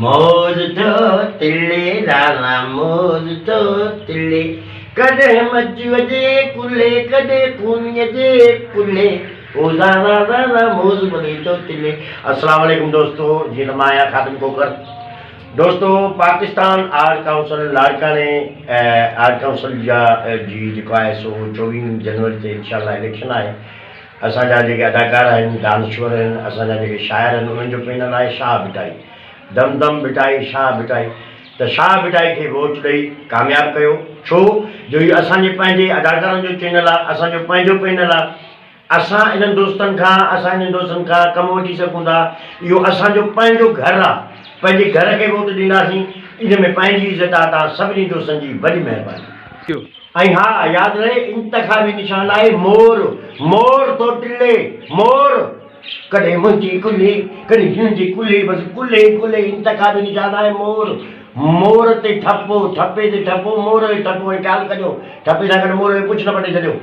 मौज तो तिल्ले राला मौज तो तिल्ले कदे मच वजे कुले कदे कुनिय जे कुले ओ ज़ारा ज़ारा मौज बनी तो तिल्ले। अस्सलाम वालेकुम दोस्तों, जी नमाया खातम कोकर। दोस्तों, पाकिस्तान आर्ट काउंसिल लाड़का ने आर्ट काउंसिल जा जी जेको आहे सो 24 जनवरी ते इंशाअल्लाह इलेक्शन आहे। असांजा जेके अदाकार आहिनि, डांसर आहिनि, असांजा जेके शाइर आहिनि, उन्हनि जो पैनल आहे शाह भिटाई, दम दम भिटाई शाह भिटाई। त शाह भिटाई खे वोट ॾेई कामयाबु कयो, छो जो इहो असांजे पंहिंजे अदाकारनि जो चैनल आहे, असांजो पंहिंजो पैनल आहे। असां इन्हनि दोस्तनि खां कमु वठी सघूं था। इहो असांजो पंहिंजो घरु आहे, पंहिंजे घर खे वोट ॾींदासीं। इन में पंहिंजी इज़त आहे। तव्हां सभिनी दोस्तनि जी वॾी महिरबानी। ऐं हा, यादि रहे, इंतख़ाबी निशान आहे मोर। मोर तो टिले मोर, कॾहिं मुंहिंजी कुल्ली कॾहिं तुंहिंजी कुल्ली, बसि कुल्ले कुल्ले इंतख़ाबी निशान आहे मोर। मोर ते ठपो, ठपे ते ठपो, मोर ते ठपो। ऐं ख़्यालु कजो, ठपे सां गॾु मोर जो कुझु न पटे छॾियो।